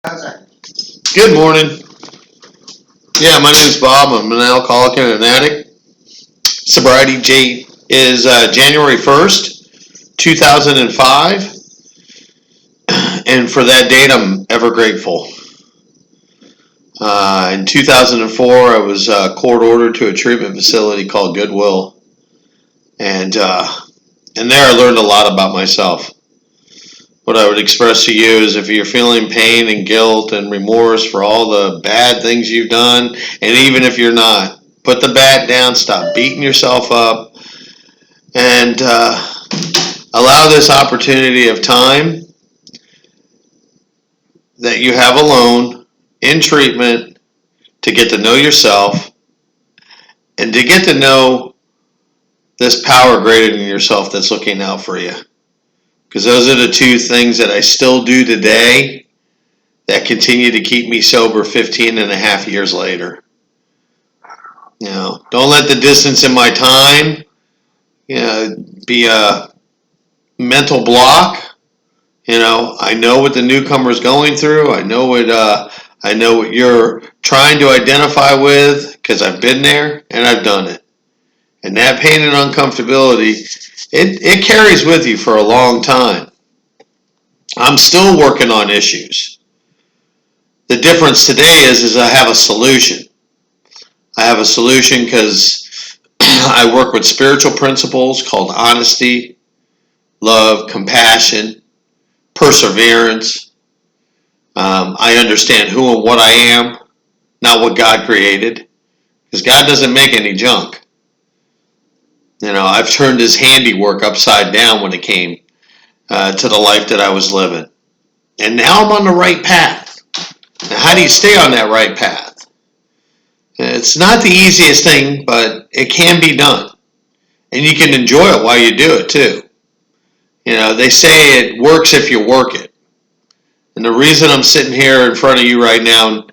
Good morning. Yeah, my name's Bob. I'm an alcoholic and an addict. Sobriety date is January 1st, 2005. And for that date, I'm ever grateful. In 2004, I was court ordered to a treatment facility called Goodwill. And there I learned a lot about myself. What I would express to you is if you're feeling pain and guilt and remorse for all the bad things you've done, and even if you're not, put the bat down, stop beating yourself up, and allow this opportunity of time that you have alone in treatment to get to know yourself and to get to know this power greater than yourself that's looking out for you. Because those are the two things that I still do today that continue to keep me sober 15 and a half years later. Don't let the distance in my time, be a mental block. I know what the newcomer's going through. I know what you're trying to identify with because I've been there and I've done it. And that pain and uncomfortability, it carries with you for a long time. I'm still working on issues. The difference today is I have a solution. I have a solution because I work with spiritual principles called honesty, love, compassion, perseverance. I understand who and what I am, not what God created, because God doesn't make any junk. I've turned his handiwork upside down when it came to the life that I was living. And now I'm on the right path. Now, how do you stay on that right path? It's not the easiest thing, but it can be done. And you can enjoy it while you do it too. They say it works if you work it. And the reason I'm sitting here in front of you right now,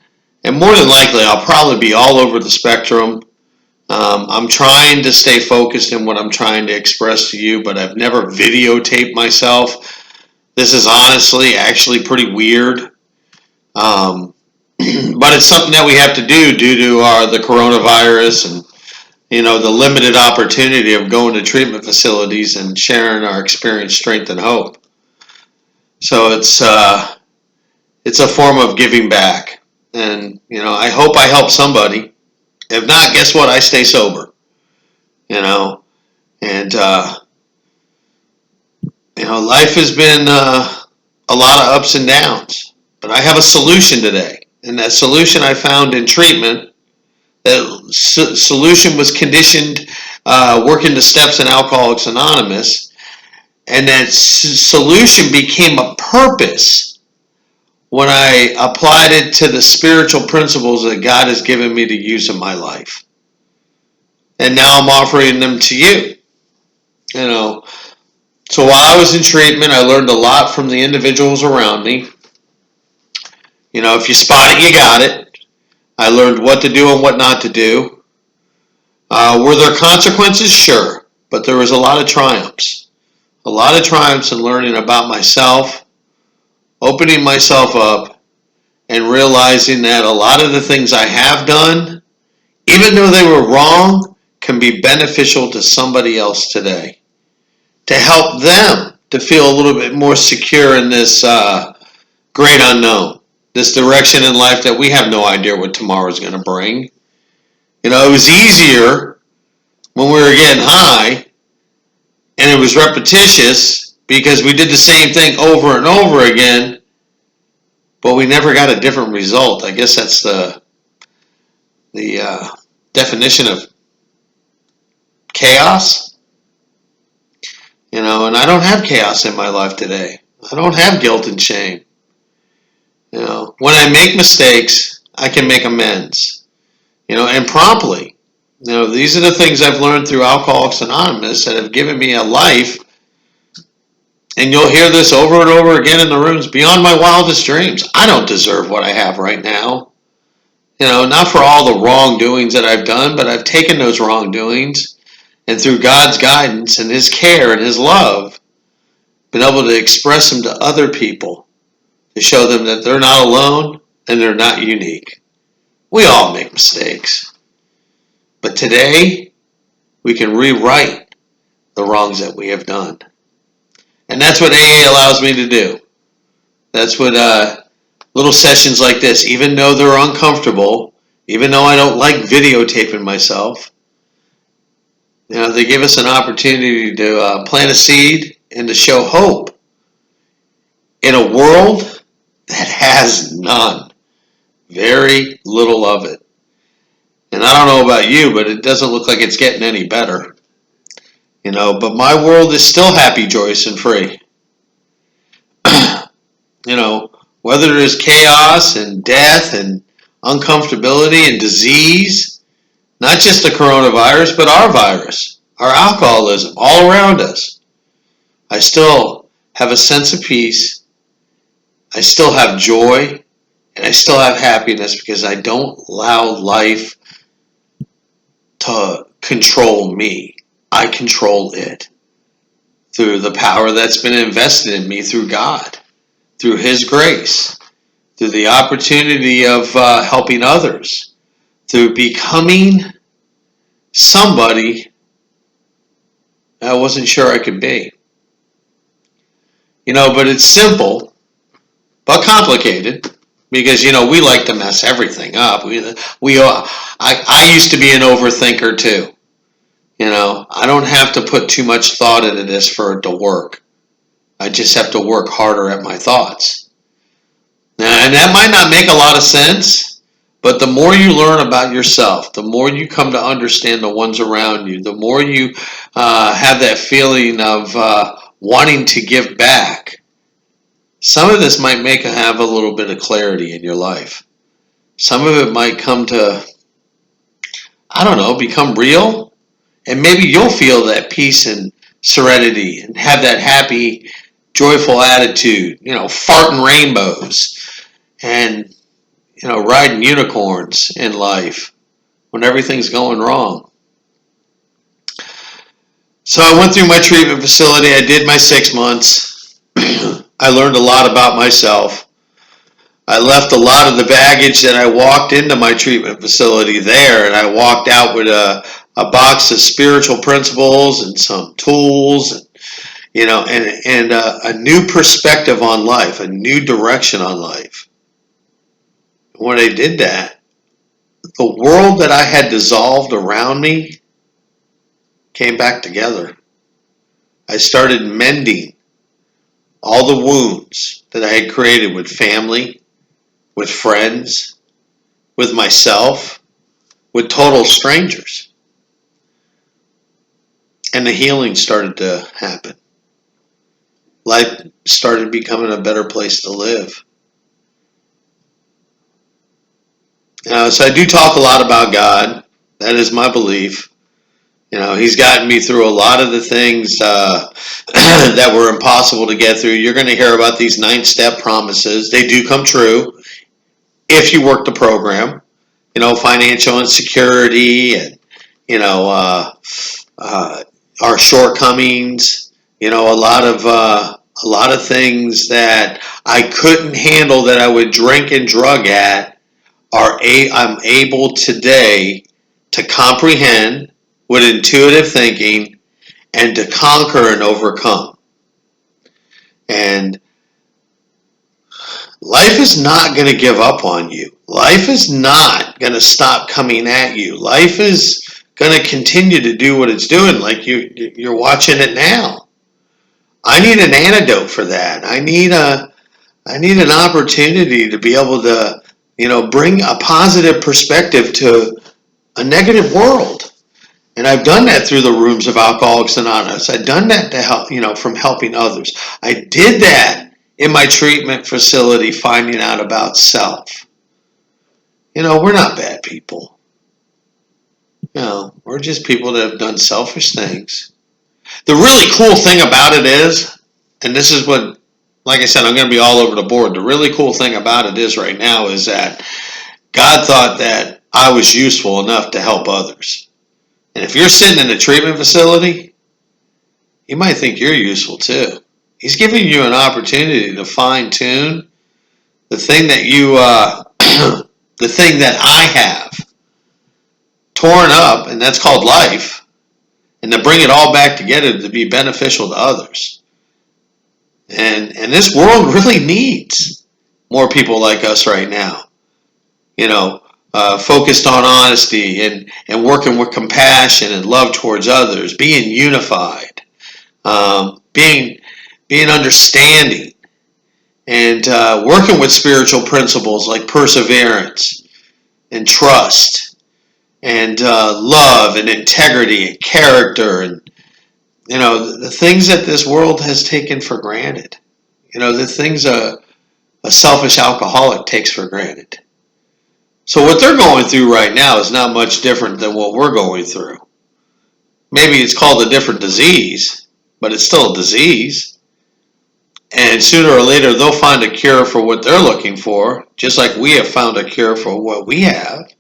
and more than likely I'll probably be all over the spectrum. I'm trying to stay focused in what I'm trying to express to you, but I've never videotaped myself. This is honestly actually pretty weird. But it's something that we have to do due to the coronavirus and, the limited opportunity of going to treatment facilities and sharing our experience, strength, and hope. So it's a form of giving back. And, I hope I help somebody. If not, guess what? I stay sober. And life has been a lot of ups and downs. But I have a solution today. And that solution I found in treatment, that solution was conditioned working the steps in Alcoholics Anonymous. And that solution became a purpose when I applied it to the spiritual principles that God has given me to use in my life. And now I'm offering them to you. So while I was in treatment, I learned a lot from the individuals around me. If you spot it, you got it. I learned what to do and what not to do. Were there consequences? Sure. But there was a lot of triumphs. A lot of triumphs in learning about myself, opening myself up, and realizing that a lot of the things I have done, even though they were wrong, can be beneficial to somebody else today. To help them to feel a little bit more secure in this great unknown, this direction in life that we have no idea what tomorrow is going to bring. It was easier when we were getting high and it was repetitious because we did the same thing over and over again, but we never got a different result. I guess that's the definition of chaos. And I don't have chaos in my life today. I don't have guilt and shame. When I make mistakes, I can make amends. And promptly. These are the things I've learned through Alcoholics Anonymous that have given me a life. And you'll hear this over and over again in the rooms, beyond my wildest dreams. I don't deserve what I have right now. Not for all the wrongdoings that I've done, but I've taken those wrongdoings and through God's guidance and his care and his love, been able to express them to other people to show them that they're not alone and they're not unique. We all make mistakes. But today, we can rewrite the wrongs that we have done. And that's what AA allows me to do. That's what little sessions like this, even though they're uncomfortable, even though I don't like videotaping myself, they give us an opportunity to plant a seed and to show hope in a world that has none. Very little of it. And I don't know about you, but it doesn't look like it's getting any better. But my world is still happy, joyous, and free. Whether there's chaos and death and uncomfortability and disease, not just the coronavirus, but our virus, our alcoholism, all around us, I still have a sense of peace. I still have joy, and I still have happiness because I don't allow life to control me. I control it through the power that's been invested in me through God, through His grace, through the opportunity of helping others, through becoming somebody I wasn't sure I could be. But it's simple, but complicated, because, we like to mess everything up. I used to be an overthinker too. I don't have to put too much thought into this for it to work. I just have to work harder at my thoughts. And that might not make a lot of sense, but the more you learn about yourself, the more you come to understand the ones around you, the more you have that feeling of wanting to give back. Some of this might have a little bit of clarity in your life. Some of it might come to, become real. And maybe you'll feel that peace and serenity and have that happy, joyful attitude, farting rainbows and, riding unicorns in life when everything's going wrong. So I went through my treatment facility. I did my 6 months. I learned a lot about myself. I left a lot of the baggage that I walked into my treatment facility there, and I walked out with a box of spiritual principles and some tools, and a new perspective on life, a new direction on life. When I did that, the world that I had dissolved around me came back together. I started mending all the wounds that I had created with family, with friends, with myself, with total strangers. And the healing started to happen. Life started becoming a better place to live. So I do talk a lot about God. That is my belief. He's gotten me through a lot of the things that were impossible to get through. You're going to hear about these 9-step promises. They do come true if you work the program. Financial insecurity and, our shortcomings. A lot of things that I couldn't handle that I would drink and drug at. I'm able today to comprehend with intuitive thinking and to conquer and overcome. And life is not going to give up on you. Life is not going to stop coming at you. Life is going to continue to do what it's doing, like you're watching it now. I need an antidote for that. I need an opportunity to be able to bring a positive perspective to a negative world. And I've done that through the rooms of Alcoholics Anonymous. I've done that to help, from helping others. I did that in my treatment facility, finding out about self. We're not bad people. We're just people that have done selfish things. The really cool thing about it is, and this is what, like I said, I'm going to be all over the board. The really cool thing about it is right now is that God thought that I was useful enough to help others. And if you're sitting in a treatment facility, He might think you're useful too. He's giving you an opportunity to fine-tune the thing that the thing that I have torn up, and that's called life, and to bring it all back together to be beneficial to others. And this world really needs more people like us right now. You know, focused on honesty and working with compassion and love towards others, being unified, being understanding, and working with spiritual principles like perseverance and trust and love and integrity and character and the things that this world has taken for granted. The things a selfish alcoholic takes for granted. So what they're going through right now is not much different than what we're going through. Maybe it's called a different disease, but it's still a disease. And sooner or later, they'll find a cure for what they're looking for, just like we have found a cure for what we have.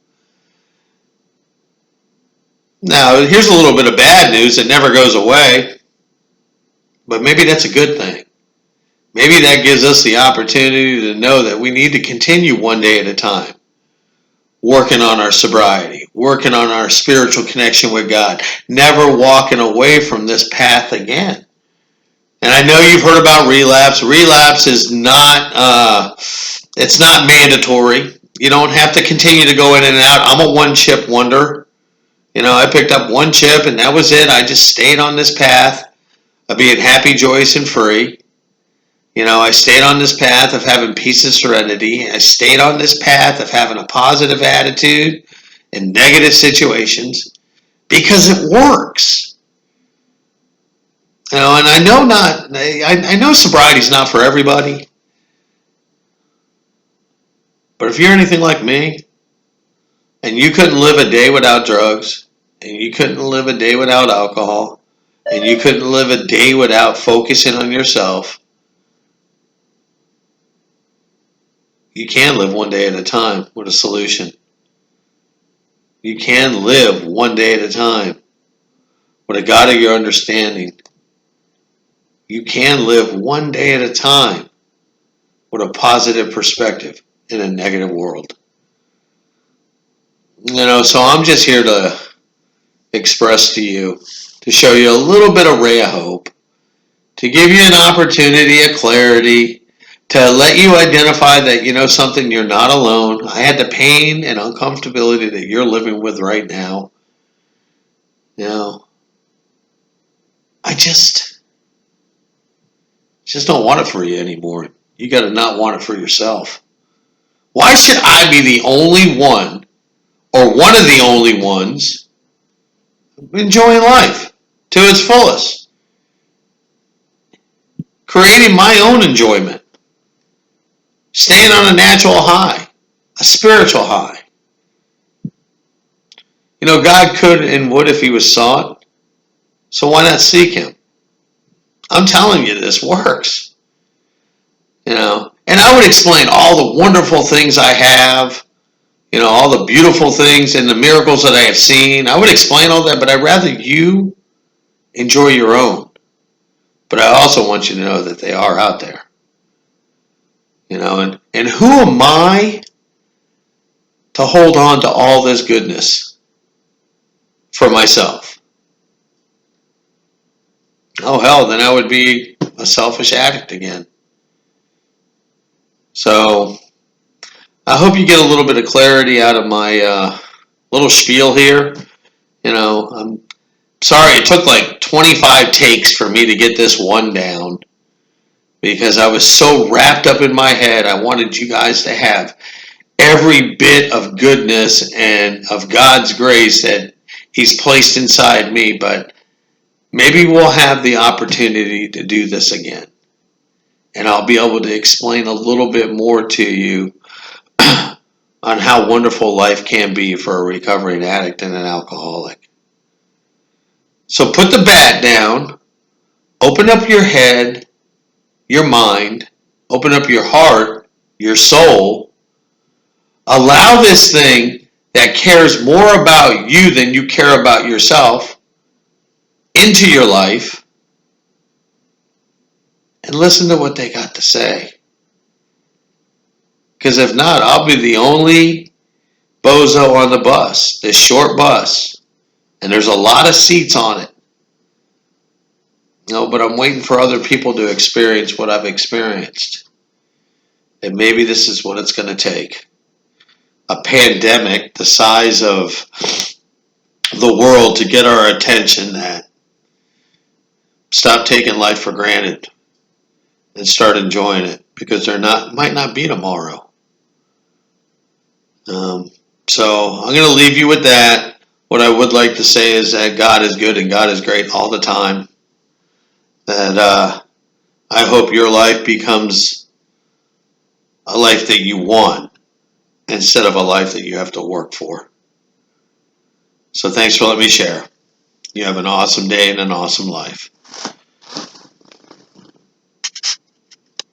Now, here's a little bit of bad news that never goes away, but maybe that's a good thing. Maybe that gives us the opportunity to know that we need to continue one day at a time, working on our sobriety, working on our spiritual connection with God, never walking away from this path again. And I know you've heard about relapse. Relapse is not, it's not mandatory. You don't have to continue to go in and out. I'm a one-chip wonder. I picked up one chip and that was it. I just stayed on this path of being happy, joyous, and free. I stayed on this path of having peace and serenity. I stayed on this path of having a positive attitude in negative situations because it works. And I know sobriety's not for everybody. But if you're anything like me, and you couldn't live a day without drugs, and you couldn't live a day without alcohol, and you couldn't live a day without focusing on yourself, you can live one day at a time with a solution. You can live one day at a time with a God of your understanding. You can live one day at a time with a positive perspective in a negative world. So I'm just here to express to you, to show you a little bit of ray of hope, to give you an opportunity of clarity, to let you identify that, something, you're not alone. I had the pain and uncomfortability that you're living with right now. I just don't want it for you anymore. You got to not want it for yourself. Why should I be the only one, or one of the only ones, enjoying life to its fullest? Creating my own enjoyment. Staying on a natural high, a spiritual high. God could and would if he was sought. So why not seek him? I'm telling you, this works. And I would explain all the wonderful things I have, all the beautiful things and the miracles that I have seen. I would explain all that, but I'd rather you enjoy your own. But I also want you to know that they are out there. And who am I to hold on to all this goodness for myself? Oh hell, then I would be a selfish addict again. So I hope you get a little bit of clarity out of my little spiel here. I'm sorry it took like 25 takes for me to get this one down, because I was so wrapped up in my head. I wanted you guys to have every bit of goodness and of God's grace that he's placed inside me, but maybe we'll have the opportunity to do this again. And I'll be able to explain a little bit more to you on how wonderful life can be for a recovering addict and an alcoholic. So put the bat down, open up your head, your mind, open up your heart, your soul. Allow this thing that cares more about you than you care about yourself into your life, and listen to what they got to say. Because if not, I'll be the only bozo on the bus, this short bus, and there's a lot of seats on it. No, but I'm waiting for other people to experience what I've experienced. And maybe this is what it's going to take. A pandemic the size of the world to get our attention that stop taking life for granted and start enjoying it, because might not be tomorrow. So I'm going to leave you with that. What I would like to say is that God is good and God is great all the time. That I hope your life becomes a life that you want instead of a life that you have to work for. So thanks for letting me share. You have an awesome day and an awesome life.